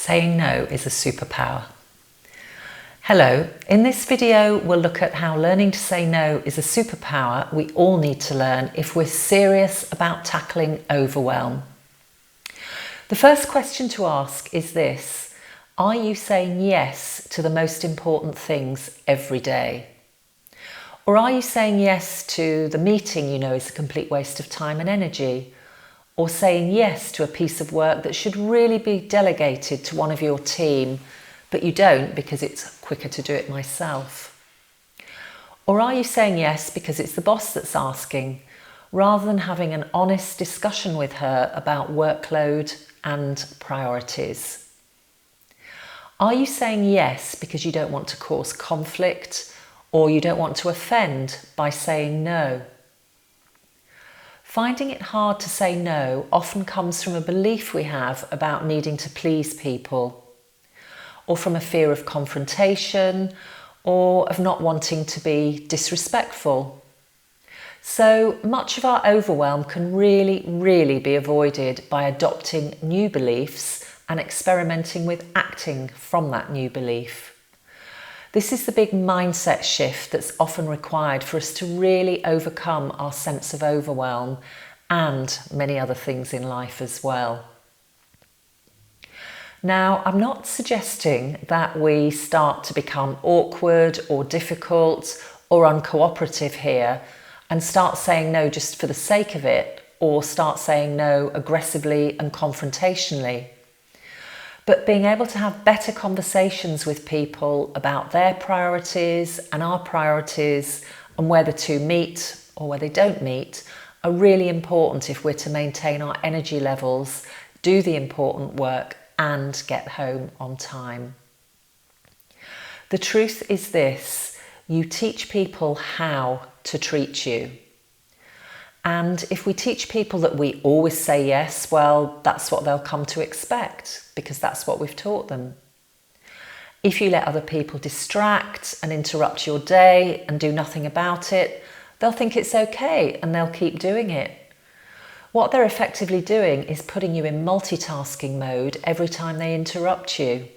Saying no is a superpower. Hello, in this video we'll look at how learning to say no is a superpower we all need to learn if we're serious about tackling overwhelm. The first question to ask is this: are you saying yes to the most important things every day? Or are you saying yes to the meeting you know is a complete waste of time and energy? Or saying yes to a piece of work that should really be delegated to one of your team, but you don't because it's quicker to do it myself? Or are you saying yes because it's the boss that's asking, rather than having an honest discussion with her about workload and priorities? Are you saying yes because you don't want to cause conflict, or you don't want to offend by saying no? Finding it hard to say no often comes from a belief we have about needing to please people, or from a fear of confrontation, or of not wanting to be disrespectful. So much of our overwhelm can really be avoided by adopting new beliefs and experimenting with acting from that new belief. This is the big mindset shift that's often required for us to really overcome our sense of overwhelm and many other things in life as well. Now, I'm not suggesting that we start to become awkward or difficult or uncooperative here and start saying no just for the sake of it, or start saying no aggressively and confrontationally. But being able to have better conversations with people about their priorities and our priorities, and where the two meet or where they don't meet, are really important if we're to maintain our energy levels, do the important work and get home on time. The truth is this: you teach people how to treat you. And if we teach people that we always say yes, well, that's what they'll come to expect, because that's what we've taught them. If you let other people distract and interrupt your day and do nothing about it, they'll think it's okay and they'll keep doing it. What they're effectively doing is putting you in multitasking mode every time they interrupt you.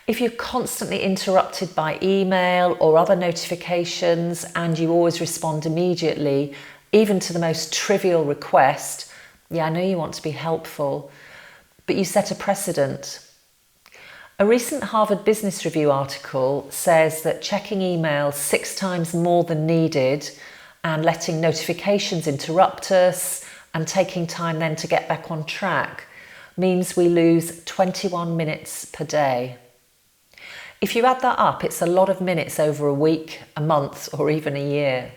If you're constantly interrupted by email or other notifications and you always respond immediately, even to the most trivial request, yeah, I know you want to be helpful, but you set a precedent. A recent Harvard Business Review article says that checking emails 6 times more than needed and letting notifications interrupt us and taking time then to get back on track means we lose 21 minutes per day. If you add that up, it's a lot of minutes over a week, a month, or even a year.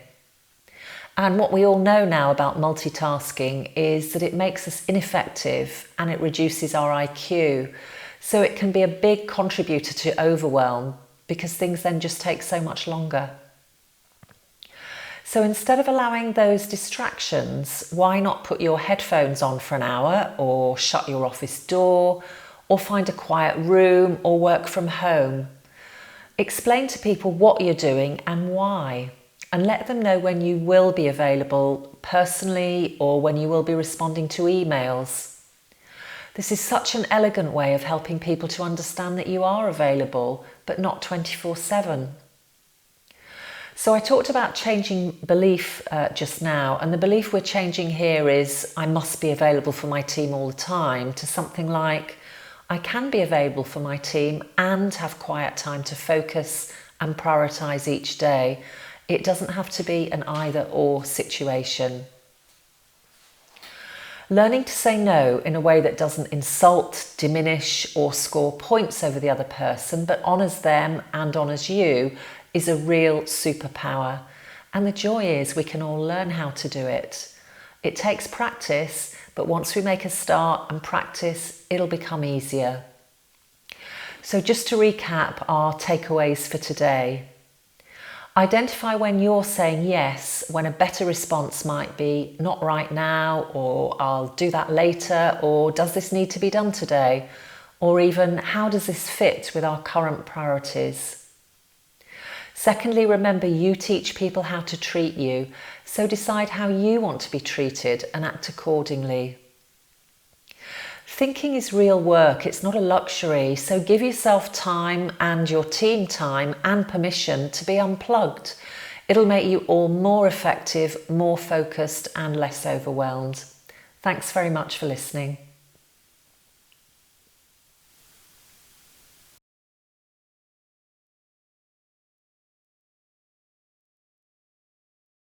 And what we all know now about multitasking is that it makes us ineffective and it reduces our IQ. So it can be a big contributor to overwhelm because things then just take so much longer. So instead of allowing those distractions, why not put your headphones on for an hour, or shut your office door, or find a quiet room, or work from home? Explain to people what you're doing and why, and let them know when you will be available personally or when you will be responding to emails. This is such an elegant way of helping people to understand that you are available, but not 24/7. So I talked about changing belief just now, and the belief we're changing here is I must be available for my team all the time, to something like I can be available for my team and have quiet time to focus and prioritise each day. It doesn't have to be an either-or situation. Learning to say no in a way that doesn't insult, diminish or score points over the other person, but honours them and honours you, is a real superpower. And the joy is we can all learn how to do it. It takes practice, but once we make a start and practice, it'll become easier. So just to recap our takeaways for today. Identify when you're saying yes, when a better response might be not right now, or I'll do that later, or does this need to be done today? Or even, how does this fit with our current priorities? Secondly, remember you teach people how to treat you, so decide how you want to be treated and act accordingly. Thinking is real work, it's not a luxury, so give yourself time and your team time and permission to be unplugged. It'll make you all more effective, more focused and less overwhelmed. Thanks very much for listening.